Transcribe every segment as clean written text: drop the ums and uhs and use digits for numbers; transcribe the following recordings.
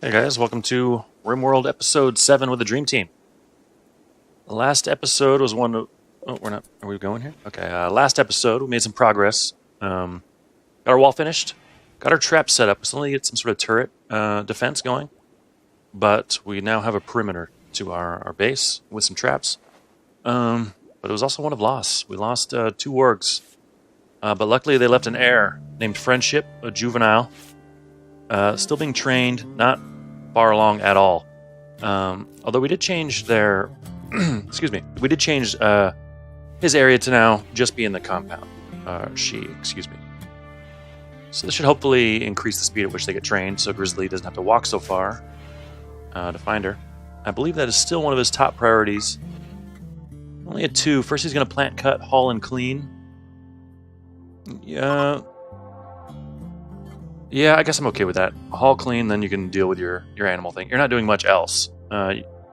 Hey guys, welcome to Rimworld episode 7 with the Dream Team. The last episode was one of... Oh, we're not... Are we going here? Okay, last episode we made some progress. Got our wall finished. Got our trap set up. We still need to get some sort of turret defense going. But we now have a perimeter to our base with some traps. But it was also one of loss. We lost 2 wargs. But luckily they left an heir named Friendship, a juvenile. Still being trained, not far along at all. Although we did change their... excuse me. We did change his area to now just be in the compound. Excuse me. So this should hopefully increase the speed at which they get trained, so Grizzly doesn't have to walk so far to find her. I believe that is still one of his top priorities. Only had 2. First he's going to plant, cut, haul, and clean. Yeah, I guess I'm okay with that. Haul clean, then you can deal with your animal thing. You're not doing much else.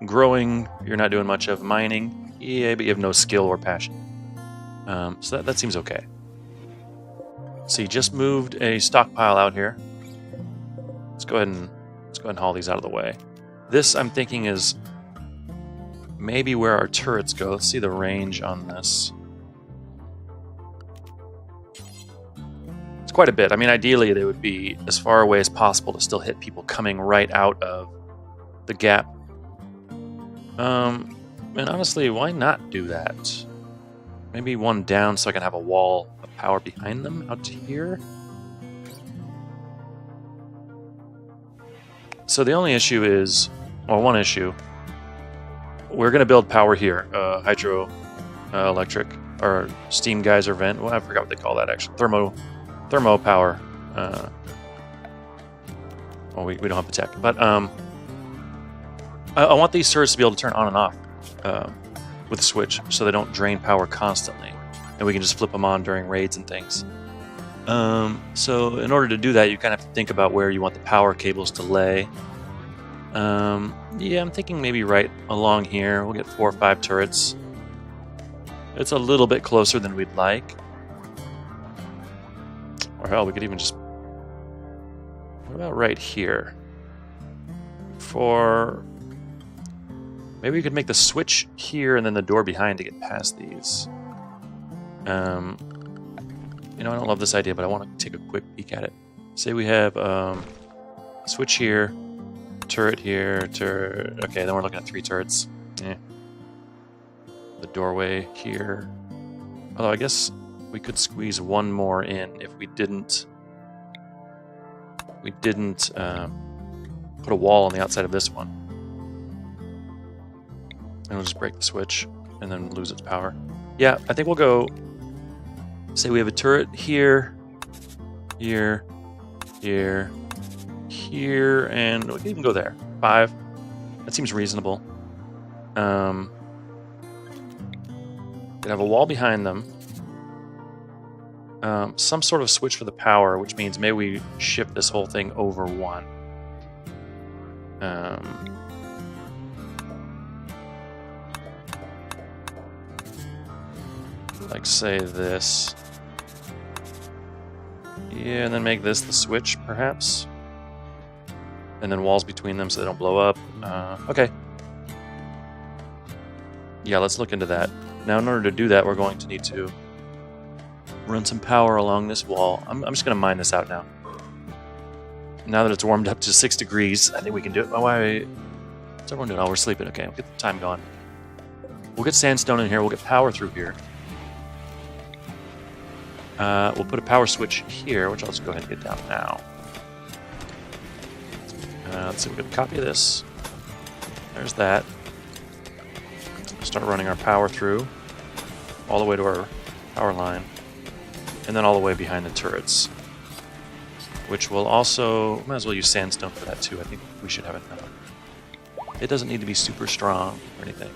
Growing, you're not doing much of. Mining, yeah, but you have no skill or passion. So that seems okay. So you just moved a stockpile out here. Let's go ahead and haul these out of the way. This, I'm thinking, is maybe where our turrets go. Let's see the range on this. Quite a bit. I mean, ideally they would be as far away as possible to still hit people coming right out of the gap. And honestly, why not do that? Maybe one down so I can have a wall of power behind them out to here. So the only issue is, well, one issue. We're going to build power here. Hydro, electric, or steam geyser vent. Well, I forgot what they call that actually. Thermo power. Well, we don't have the tech, but I want these turrets to be able to turn on and off with a switch, so they don't drain power constantly, and we can just flip them on during raids and things. So in order to do that, you kind of have to think about where you want the power cables to lay. Yeah, I'm thinking maybe right along here. We'll get 4 or 5 turrets. It's a little bit closer than we'd like. Or hell, we could even just... What about right here? Maybe we could make the switch here and then the door behind to get past these. You know, I don't love this idea, but I want to take a quick peek at it. Say we have switch here, turret here, turret... Okay, then we're looking at 3 turrets. The doorway here. Although I guess... we could squeeze one more in if we didn't put a wall on the outside of this one. And we'll just break the switch and then lose its power. Yeah, I think we'll go... Say we have a turret here, here, here, here, and we can even go there. 5. That seems reasonable. Could have a wall behind them. Some sort of switch for the power, which means maybe we shift this whole thing over 1. Like, say this. Yeah, and then make this the switch, perhaps. And then walls between them so they don't blow up. Okay. Yeah, let's look into that. Now, in order to do that, we're going to need to run some power along this wall. I'm just going to mine this out now. Now that it's warmed up to 6 degrees, I think we can do it. Oh, why? What's everyone doing? Oh, we're sleeping. Okay, we'll get the time going. We'll get sandstone in here. We'll get power through here. We'll put a power switch here, which I'll just go ahead and get down now. Let's see if we can copy this. There's that. Start running our power through all the way to our power line. And then all the way behind the turrets. Which will also... Might as well use sandstone for that too. I think we should have enough. It doesn't need to be super strong or anything.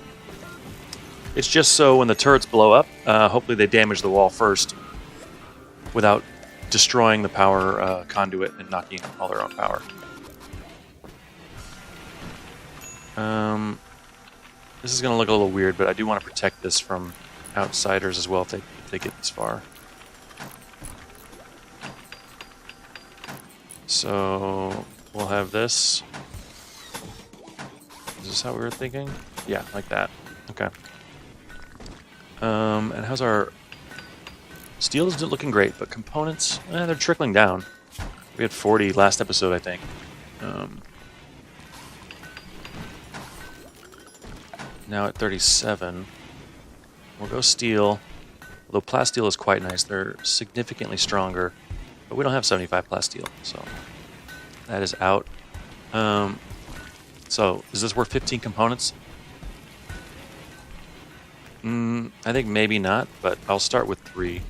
It's just so when the turrets blow up, hopefully they damage the wall first without destroying the power conduit and knocking all their own power. This is going to look a little weird, but I do want to protect this from outsiders as well if they get this far. So we'll have this this how we were thinking? Yeah, like that. Okay. And how's our... Steel is looking great, but components, they're trickling down. We had 40 last episode, I think. Now at 37. We'll go steel. Although plasteel is quite nice. They're significantly stronger. But we don't have 75 plasteel, so that is out. So, is this worth 15 components? I think maybe not, but I'll start with 3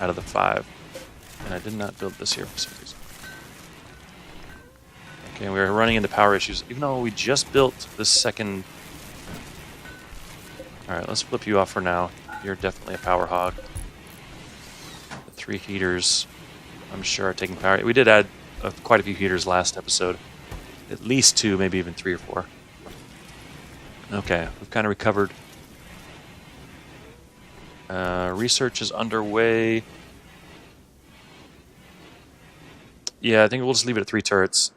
out of the 5. And I did not build this here for some reason. Okay, we're running into power issues, even though we just built this second... Alright, let's flip you off for now. You're definitely a power hog. The 3 heaters, I'm sure, are taking power. We did add quite a few heaters last episode. At least 2, maybe even 3 or 4. Okay, we've kind of recovered. Research is underway. Yeah, I think we'll just leave it at 3 turrets.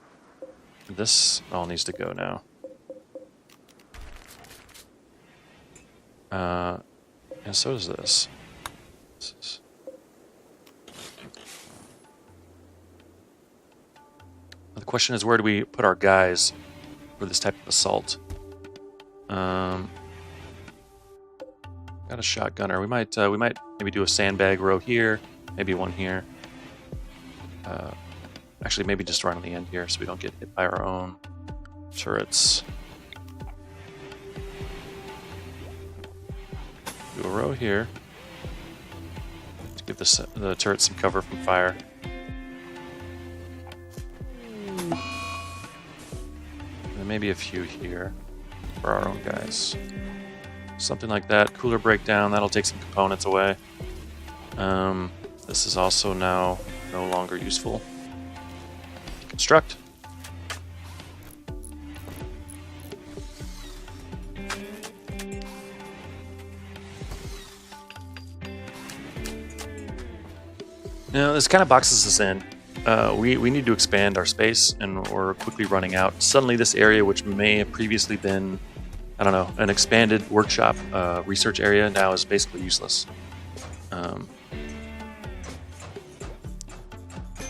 This all needs to go now. And so does this. The question is, where do we put our guys for this type of assault? Got a shotgunner. We might maybe do a sandbag row here, maybe one here. Actually, maybe just right on the end here, so we don't get hit by our own turrets. Do a row here to give the turrets some cover from fire. And maybe a few here for our own guys. Something like that. Cooler breakdown, that'll take some components away. This is also now no longer useful. Construct. Now, this kind of boxes us in. We need to expand our space, and we're quickly running out. Suddenly, this area, which may have previously been, I don't know, an expanded workshop research area, now is basically useless.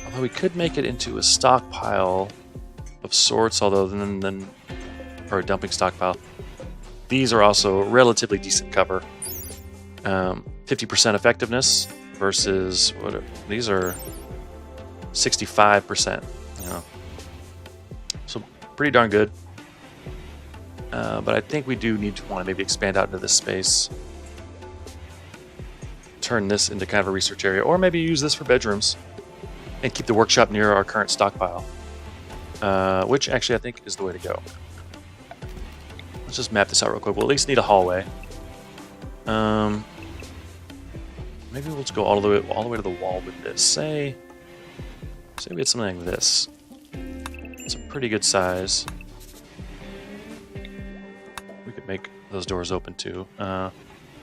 Although we could make it into a stockpile of sorts, although then or a dumping stockpile. These are also relatively decent cover. 50% effectiveness versus what? These are 65%. You know, so pretty darn good. But I think we do need to want to maybe expand out into this space. Turn this into kind of a research area, or maybe use this for bedrooms and keep the workshop near our current stockpile, which actually I think is the way to go. Let's just map this out real quick. We'll at least need a hallway. Maybe we'll just go all the way to the wall with this. Say we had something like this. It's a pretty good size. We could make those doors open too.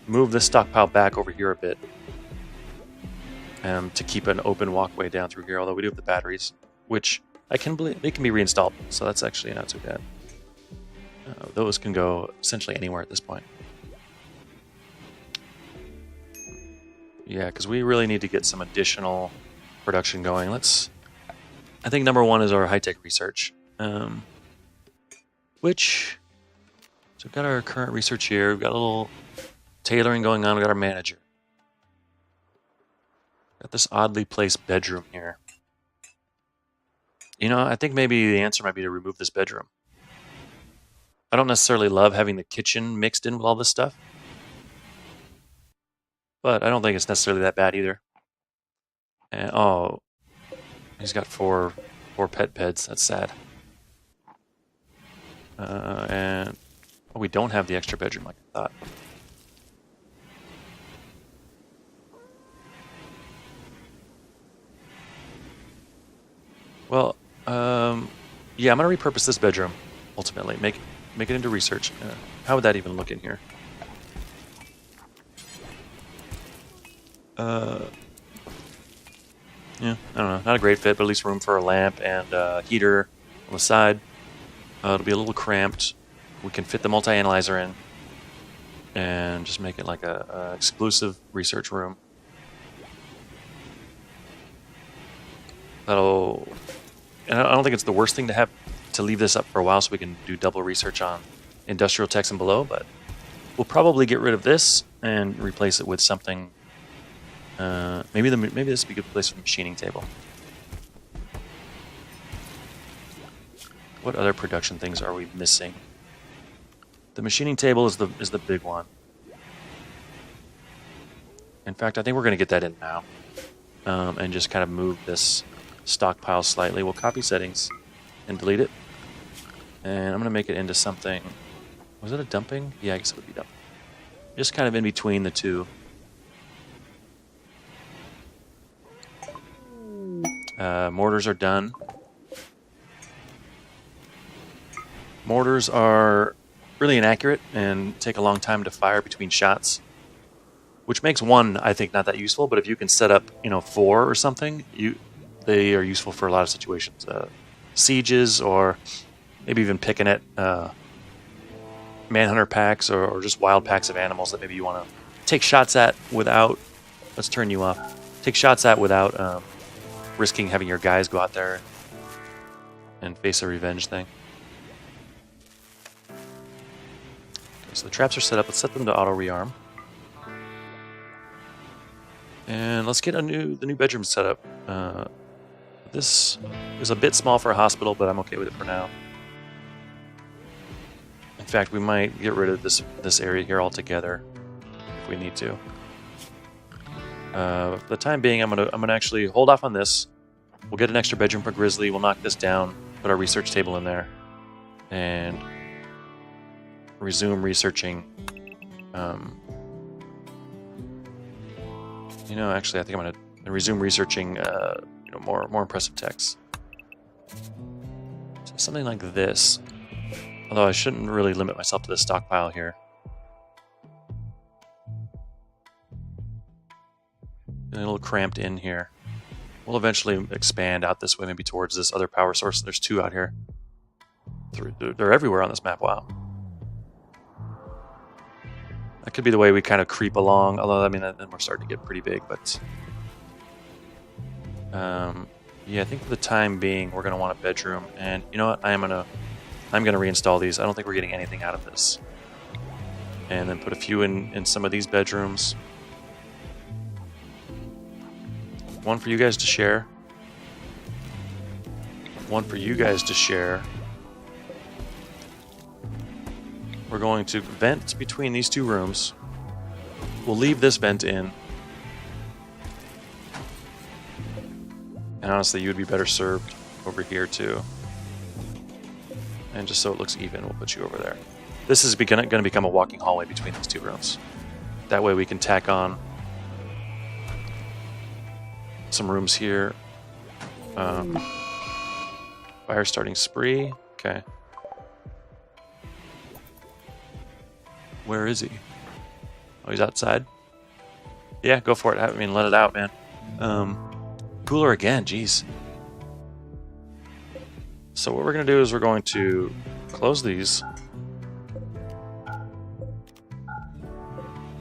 Move this stockpile back over here a bit. To keep an open walkway down through here, although we do have the batteries, which I can believe they can be reinstalled, so that's actually not too bad. Those can go essentially anywhere at this point. Yeah, because we really need to get some additional production going. I think number 1 is our high-tech research, which, so we've got our current research here, we've got a little tailoring going on, we've got our manager. Got this oddly placed bedroom here. You know, I think maybe the answer might be to remove this bedroom. I don't necessarily love having the kitchen mixed in with all this stuff, but I don't think it's necessarily that bad either. And oh, he's got four pet beds. That's sad. And we don't have the extra bedroom like I thought. Well, yeah, I'm gonna repurpose this bedroom ultimately. Make it into research. How would that even look in here? Yeah, I don't know. Not a great fit, but at least room for a lamp and heater on the side. It'll be a little cramped. we can fit the multi-analyzer in and just make it like a exclusive research room. And I don't think it's the worst thing to have to leave this up for a while so we can do double research on industrial techs and below, but we'll probably get rid of this and replace it with something. Maybe this would be a good place for the machining table. What other production things are we missing? The machining table is the big one. In fact, I think we're going to get that in now, and just kind of move this stockpile slightly. We'll copy settings and delete it, and I'm going to make it into something. Was it a dumping? Yeah, I guess it would be dumping. Just kind of in between the two. Mortars are done. Mortars are really inaccurate and take a long time to fire between shots, which makes one, I think, not that useful. But if you can set up, 4 or something, they are useful for a lot of situations. Sieges, or maybe even picking at manhunter packs or just wild packs of animals that maybe you want to take shots at without. Let's turn you off. Take shots at without risking having your guys go out there and face a revenge thing. Okay, so the traps are set up. Let's set them to auto rearm. And let's get the new bedroom set up. This is a bit small for a hospital, but I'm okay with it for now. In fact, we might get rid of this area here altogether if we need to. For the time being, I'm gonna actually hold off on this. We'll get an extra bedroom for Grizzly. We'll knock this down, put our research table in there, and resume researching. Actually, I think I'm gonna resume researching. More impressive techs. So something like this. Although I shouldn't really limit myself to the stockpile here. A little cramped in here. We'll eventually expand out this way, maybe towards this other power source. There's 2 out here. They're everywhere on this map. Wow. That could be the way we kind of creep along. Although, then we're starting to get pretty big. But yeah, I think for the time being, we're going to want a bedroom. And you know what? I'm gonna reinstall these. I don't think we're getting anything out of this. And then put a few in some of these bedrooms. One for you guys to share. One for you guys to share. We're going to vent between these 2 rooms. We'll leave this vent in. And honestly, you would be better served over here too. And just so it looks even, we'll put you over there. This is going to become a walking hallway between these 2 rooms. That way we can tack on some rooms here. Fire starting spree. Okay. Where is he? Oh, he's outside? Yeah, go for it. Let it out, man. Cooler again, jeez. So what we're going to do is we're going to close these.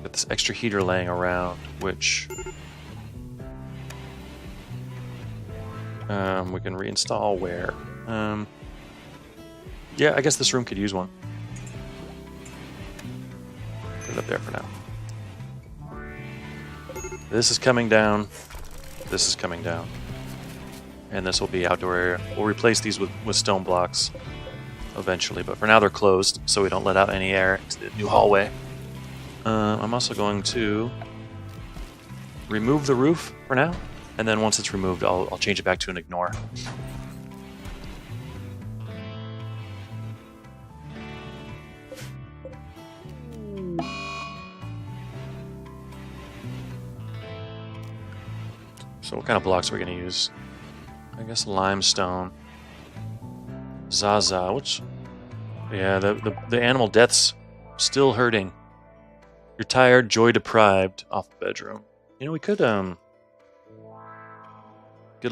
Got this extra heater laying around, which we can reinstall where? Yeah, I guess this room could use one. Put it up there for now. This is coming down. This is coming down. And this will be outdoor area. We'll replace these with stone blocks eventually, but for now they're closed, so we don't let out any air into the new hallway. I'm also going to remove the roof for now, and then once it's removed, I'll change it back to an ignore. So what kind of blocks are we going to use? I guess limestone. Zaza, which... Yeah, the animal death's still hurting. You're tired, joy deprived, off the bedroom. We could get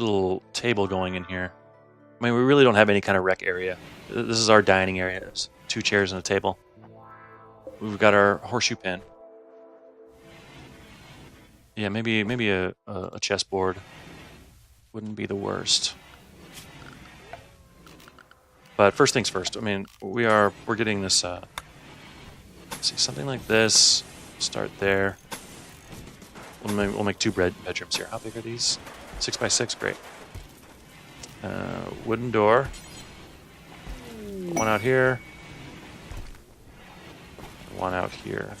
a little table going in here. I mean, we really don't have any kind of rec area. This is our dining area. There's 2 chairs and a table. We've got our horseshoe pin. Yeah, maybe a chessboard wouldn't be the worst. But first things first. I mean, we're getting this. Let's see, something like this. Start there. We'll make 2 bedrooms here. How big are these? 6 by 6. Great. Wooden door. One out here. One out here.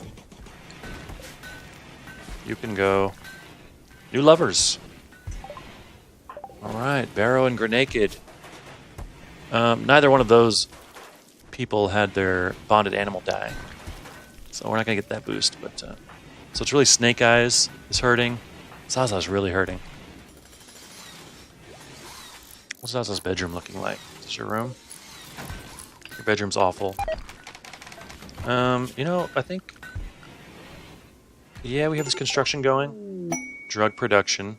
You can go. New lovers. All right, Barrow and Grenaked. Neither one of those people had their bonded animal die, so we're not gonna get that boost. But so it's really Snake Eyes is hurting. Zaza's really hurting. What's Zaza's bedroom looking like? Is this your room? Your bedroom's awful. You know, I think. Yeah, we have this construction going. Drug production.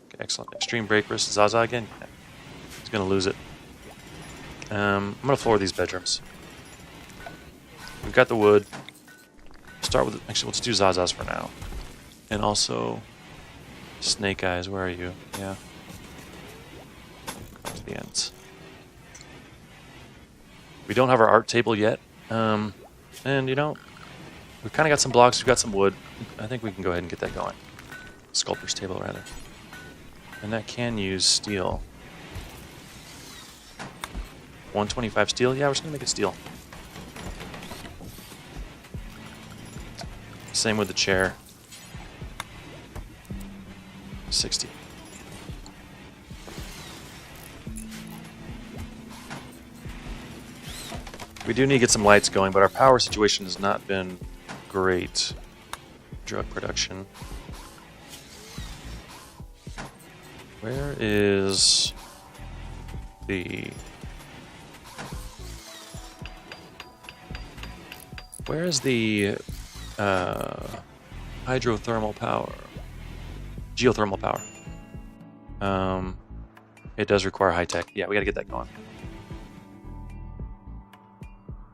Okay, excellent. Extreme break risk. Zaza again. Yeah. He's gonna lose it. I'm gonna floor these bedrooms. We've got the wood. Start with actually. Let's do Zaza's for now, and also Snake Eyes. Where are you? Yeah. Go to the ends. We don't have our art table yet, and you know, we've kind of got some blocks. We've got some wood. I think we can go ahead and get that going. Sculptor's table, rather, and that can use steel. 125 steel? Yeah, we're just going to make it steel. Same with the chair. 60. We do need to get some lights going, but our power situation has not been great. Drug production. Where is the... Where is the hydrothermal power? Geothermal power. It does require high tech. Yeah, we gotta get that going.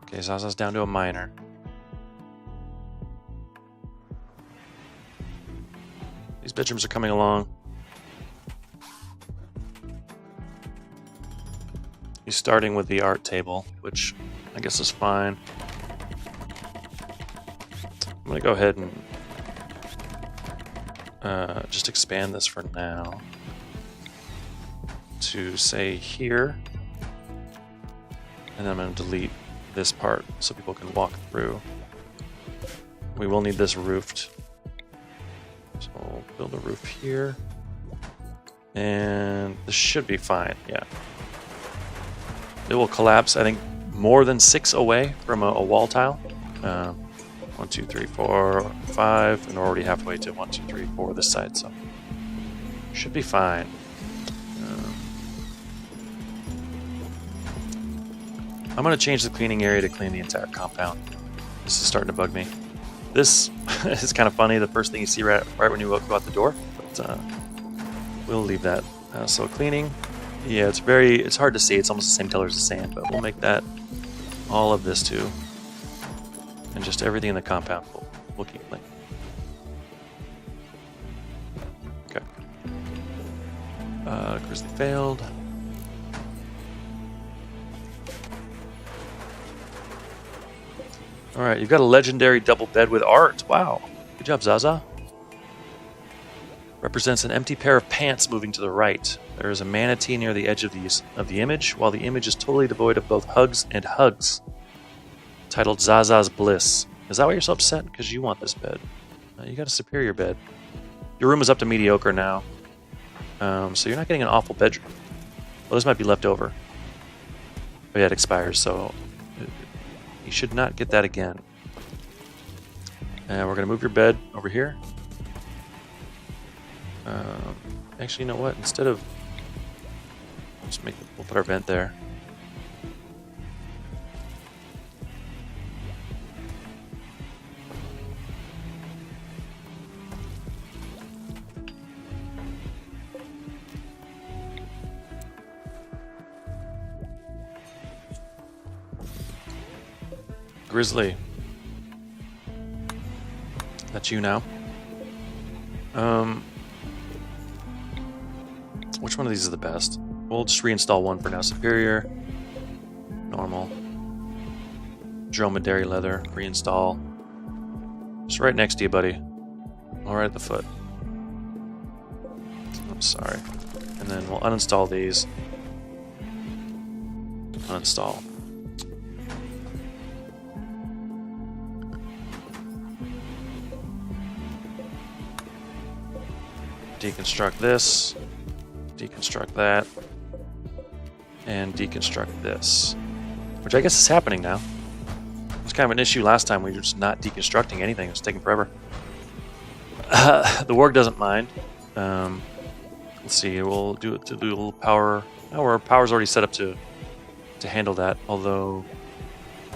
Okay, Zaza's down to a minor. These bedrooms are coming along. He's starting with the art table, which I guess is fine. I'm going to go ahead and just expand this for now to say here, and then I'm going to delete this part so people can walk through. We will need this roofed, so we'll build a roof here, and this should be fine. Yeah, it will collapse, I think, more than 6 away from a wall tile. 1, 2, 3, 4, 5, and we're already halfway to 1, 2, 3, 4 this side, so should be fine. I'm going to change the cleaning area to clean the entire compound. This is starting to bug me. This is kind of funny, the first thing you see right when you go out the door, but we'll leave that. So cleaning, yeah, it's hard to see. It's almost the same color as the sand, but we'll make that all of this too. And just everything in the compound we'll keep clean. Okay. Grizzly failed. Alright, you've got a legendary double bed with art. Wow. Good job, Zaza. Represents an empty pair of pants moving to the right. There is a manatee near the edge of the image, while the image is totally devoid of both hugs and hugs. Titled Zaza's Bliss. Is that why you're so upset? Because you want this bed. You got a superior bed. Your room is up to mediocre now. So you're not getting an awful bedroom. Well, this might be left over. Oh yeah, it expires, so you should not get that again. And we're going to move your bed over here. Actually, you know what? Instead of... we'll put our vent there. Grizzly. That's you now. Which one of these is the best? We'll just reinstall one for now. Superior. Normal. Dromedary leather. Reinstall. Just right next to you, buddy. All right at the foot. I'm sorry. And then we'll uninstall these. Uninstall. Deconstruct this. Deconstruct that. And deconstruct this. Which I guess is happening now. It was kind of an issue last time. We were just not deconstructing anything. It was taking forever. The Warg doesn't mind. Let's see. We'll do it to do a little power. Our power's already set up to handle that. Although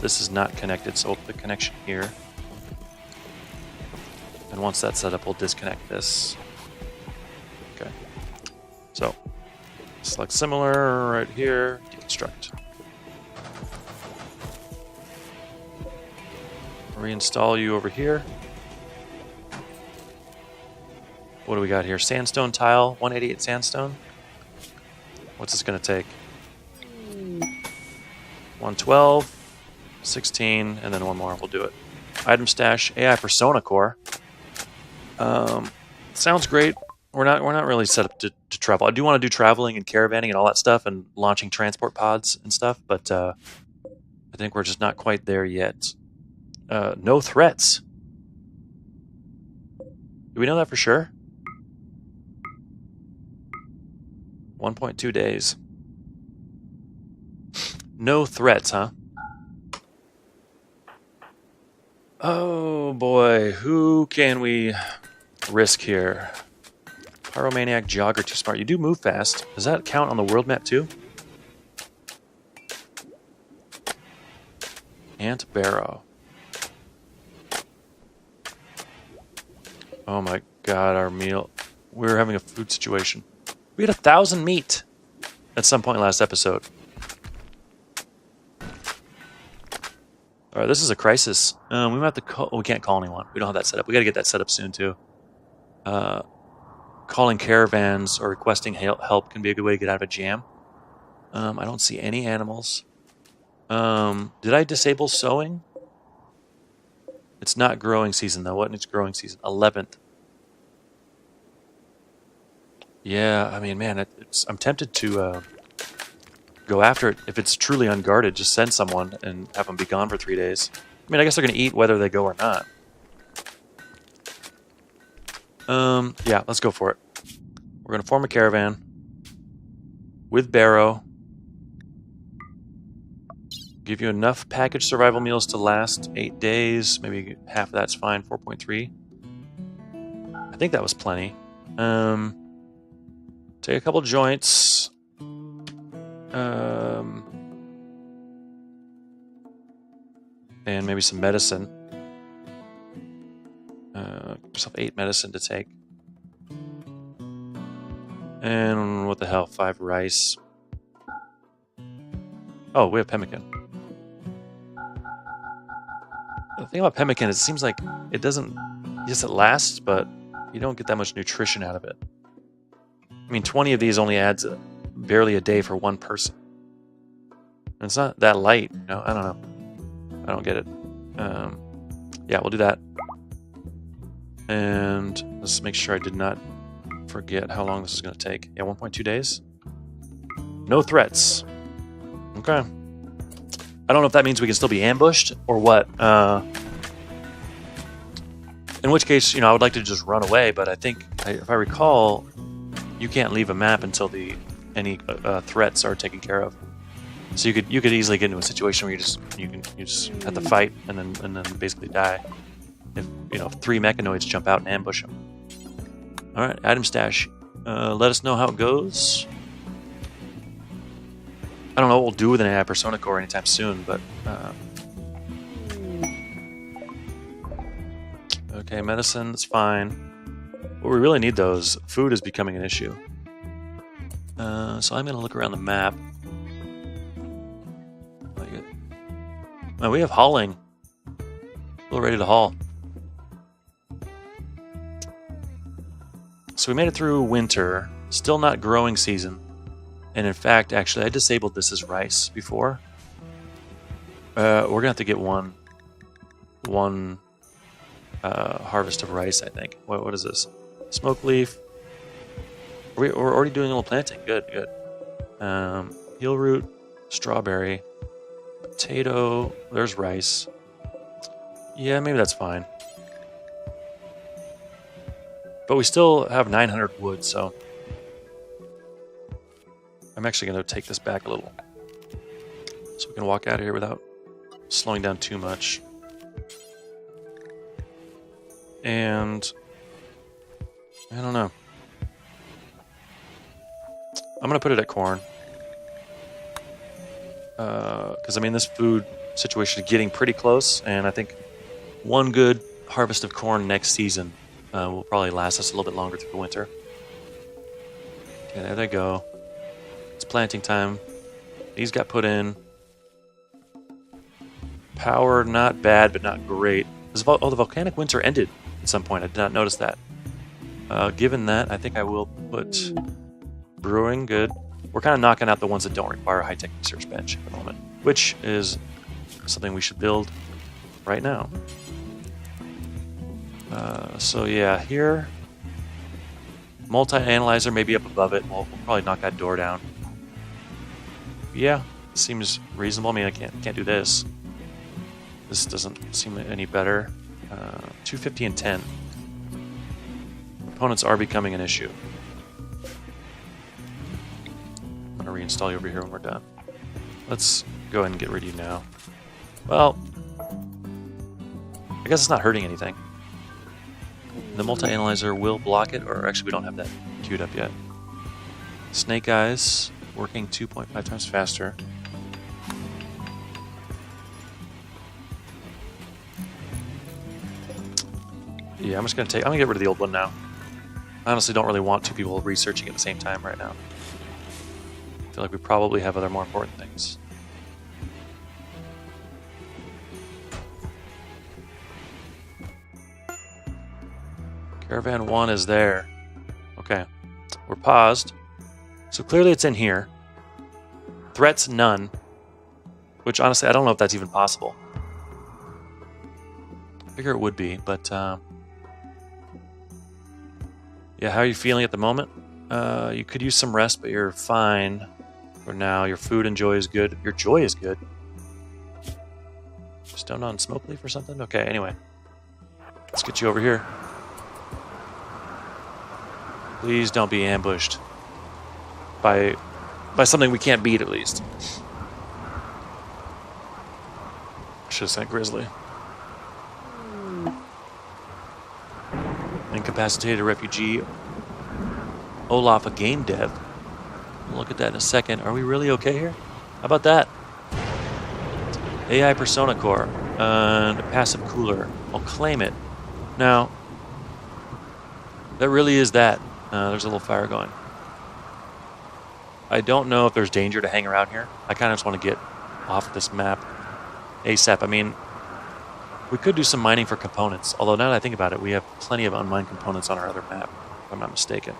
this is not connected, so we'll put the connection here. And once that's set up, we'll disconnect this. Okay. So select similar right here. Deconstruct. Reinstall you over here. What do we got here? Sandstone tile, 188 sandstone. What's this going to take? 112, 16, and then one more. We'll do it. Item stash, AI persona core. Sounds great. We're not really set up to travel. I do want to do traveling and caravanning and all that stuff and launching transport pods and stuff, but I think we're just not quite there yet. No threats. Do we know that for sure? 1.2 days. No threats, huh? Oh boy, who can we risk here? Pyromaniac, Jogger, too smart. You do move fast. Does that count on the world map too? Ant Barrow. Oh my god, our meal. We're having a food situation. We had 1,000 meat at some point last episode. Alright, this is a crisis. We might have to call... we can't call anyone. We don't have that set up. We gotta get that set up soon, too. Calling caravans or requesting help can be a good way to get out of a jam. I don't see any animals. Did I disable sowing? It's not growing season, though. What is growing season? 11th. Yeah, I mean, man, I'm tempted to go after it. If it's truly unguarded, just send someone and have them be gone for 3 days. I mean, I guess they're going to eat whether they go or not. Yeah, let's go for it. We're going to form a caravan with Barrow. Give you enough packaged survival meals to last 8 days. Maybe half of that's fine, 4.3. I think that was plenty. Take a couple joints. And maybe some medicine. Give yourself 8 medicine to take. And what the hell? 5 rice. Oh, we have pemmican. The thing about pemmican is it seems like it doesn't... yes, it lasts, but you don't get that much nutrition out of it. I mean, 20 of these only adds barely a day for one person. And it's not that light, you know? I don't know. I don't get it. Yeah, we'll do that. And let's make sure I did not forget how long this is going to take. Yeah, 1.2 days. No threats. Okay. I don't know if that means we can still be ambushed or what. In which case, you know, I would like to just run away, but I think, if I recall, you can't leave a map until any threats are taken care of. So you could easily get into a situation where you just have to fight and then basically die. If 3 mechanoids jump out and ambush them. All right, item stash. Let us know how it goes. I don't know what we'll do with an AI persona core anytime soon, but okay, medicine, that's fine. What we really need, though, is food is becoming an issue. So I'm going to look around the map. Well, we have hauling. Still ready to haul. So we made it through winter. Still not growing season. And in fact, actually, I disabled this as rice before. We're going to have to get one harvest of rice, I think. What is this? Smoke leaf. We're already doing a little planting. Good, good. Heel root, strawberry, potato. There's rice. Yeah, maybe that's fine. But we still have 900 wood, so I'm actually going to take this back a little so we can walk out of here without slowing down too much. And I don't know. I'm going to put it at corn. Because, I mean, this food situation is getting pretty close, and I think one good harvest of corn next season will probably last us a little bit longer through the winter. Okay, there they go. It's planting time. These got put in. Power, not bad, but not great. Oh, the volcanic winter ended at some point. I did not notice that. Given that, I think I will put brewing. Good. We're kind of knocking out the ones that don't require a high-tech research bench at the moment, which is something we should build right now. So yeah, here, multi-analyzer maybe up above it. We'll probably knock that door down. Yeah, seems reasonable. I mean, I can't do this. This doesn't seem any better. 250 and 10. Components are becoming an issue. I'm going to reinstall you over here when we're done. Let's go ahead and get rid of you now. Well, I guess it's not hurting anything. The multi-analyzer will block it, or actually we don't have that queued up yet. Snake Eyes, working 2.5 times faster. Yeah, I'm gonna get rid of the old one now. I honestly don't really want two people researching at the same time right now. I feel like we probably have other more important things. Caravan 1 is there. Okay. We're paused. So clearly it's in here. Threats, none. Which, honestly, I don't know if that's even possible. I figure it would be, but... yeah, how are you feeling at the moment? You could use some rest, but you're fine for now. Your food and joy is good. Your joy is good. Stoned on smoke leaf or something? Okay, anyway. Let's get you over here. Please don't be ambushed by something we can't beat, at least. Should have sent Grizzly. Incapacitated refugee. Olaf, a game dev. We'll look at that in a second. Are we really okay here? How about that? AI Persona Core and a passive cooler. I'll claim it. Now, that really is that. There's a little fire going. I don't know if there's danger to hang around here. I kind of just want to get off this map ASAP. I mean, we could do some mining for components. Although now that I think about it, we have plenty of unmined components on our other map, if I'm not mistaken.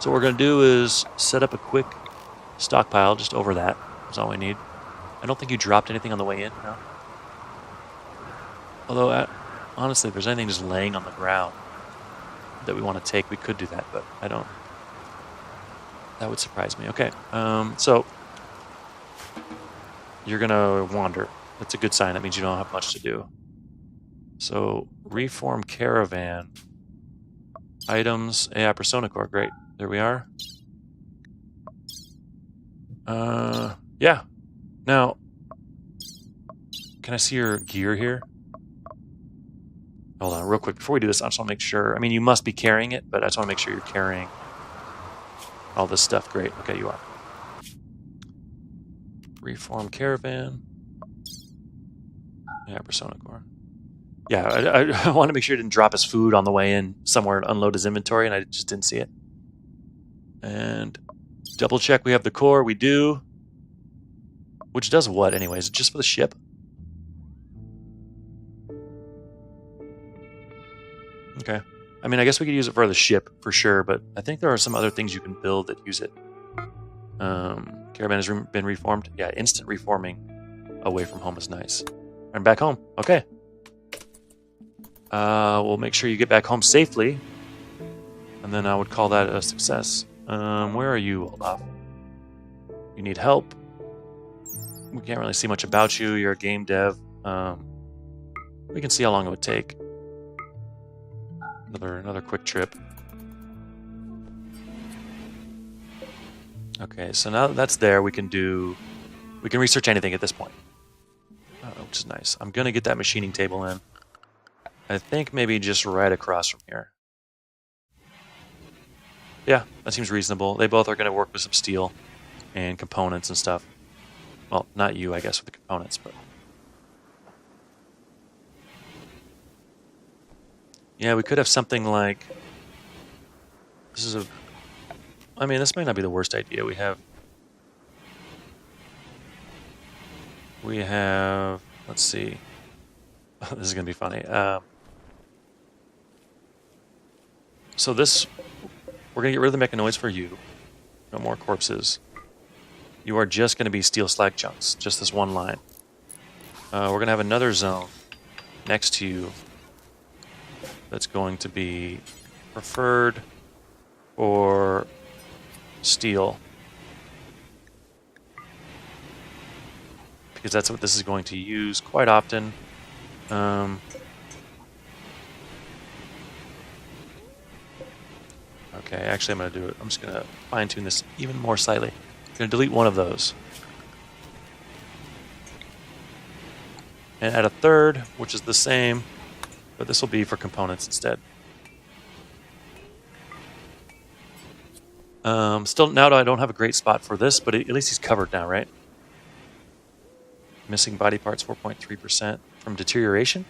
So what we're going to do is set up a quick stockpile just over that. That's all we need. I don't think you dropped anything on the way in, no? Although, honestly, if there's anything just laying on the ground that we want to take, we could do that, but I don't. That would surprise me. Okay, so you're going to wander. That's a good sign. That means you don't have much to do. So, reform caravan. Items, AI Persona Core. Great. There we are. Yeah. Now, can I see your gear here? Hold on, real quick. Before we do this, I just want to make sure. I mean, you must be carrying it, but I just want to make sure you're carrying all this stuff. Great. Okay, you are. Reform caravan. Yeah, Persona Core. Yeah, I want to make sure he didn't drop his food on the way in somewhere to unload his inventory, and I just didn't see it. And double check we have the core. We do. Which does what, anyways? Just for the ship? Okay. I mean, I guess we could use it for the ship for sure, but I think there are some other things you can build that use it. Caravan has been reformed. Yeah, instant reforming away from home is nice. And back home. Okay. We'll make sure you get back home safely, and then I would call that a success. Where are you, Olaf? You need help. We can't really see much about you. You're a game dev. We can see how long it would take. Another quick trip. Okay, so now that that's there, we can research anything at this point, which is nice. I'm gonna get that machining table in. I think maybe just right across from here. Yeah, that seems reasonable. They both are gonna work with some steel and components and stuff. Well, not you, I guess, with the components, but yeah, we could have something like I mean, this might not be the worst idea. We have, let's see. This is going to be funny. So we're going to get rid of the mechanoids for you. No more corpses. You are just going to be steel slag chunks, just this one line. We're going to have another zone next to you that's going to be preferred for steel, because that's what this is going to use quite often. Okay, actually I'm going to do it. I'm just going to fine-tune this even more slightly. I'm going to delete one of those. And add a third, which is the same, but this will be for components instead. Still, now I don't have a great spot for this, but at least he's covered now, right? Missing body parts, 4.3% from deterioration?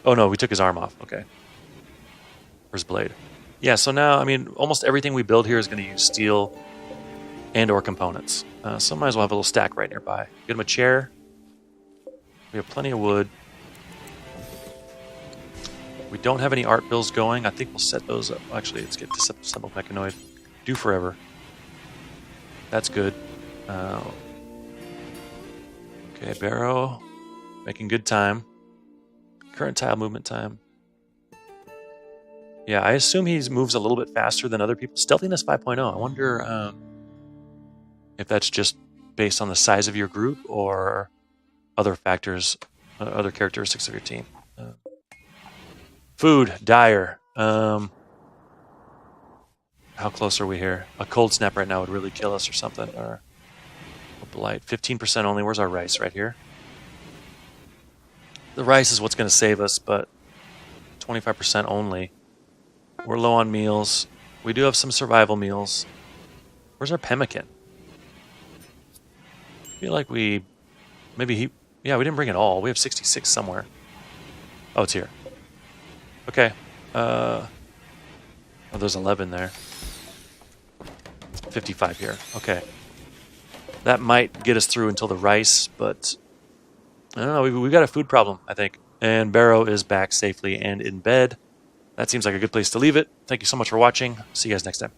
Oh no, we took his arm off. Okay. Where's blade? Yeah, so now, I mean, almost everything we build here is going to use steel and or components. So might as well have a little stack right nearby. Get him a chair. We have plenty of wood. We don't have any art bills going. I think we'll set those up. Actually, let's get disassembled mechanoid. Do forever. That's good. Okay, Barrow. Making good time. Current tile movement time. Yeah, I assume he moves a little bit faster than other people. Stealthiness 5.0. I wonder if that's just based on the size of your group or other factors, other characteristics of your team. Food, dire. How close are we here? A cold snap right now would really kill us or something. Or a blight. 15% only. Where's our rice? Right here. The rice is what's going to save us, but 25% only. We're low on meals. We do have some survival meals. Where's our pemmican? I feel like yeah, we didn't bring it all. We have 66 somewhere. Oh, it's here. Okay. Oh, there's 11 there. 55 here. Okay. That might get us through until the rice, but I don't know. We've got a food problem, I think. And Barrow is back safely and in bed. That seems like a good place to leave it. Thank you so much for watching. See you guys next time.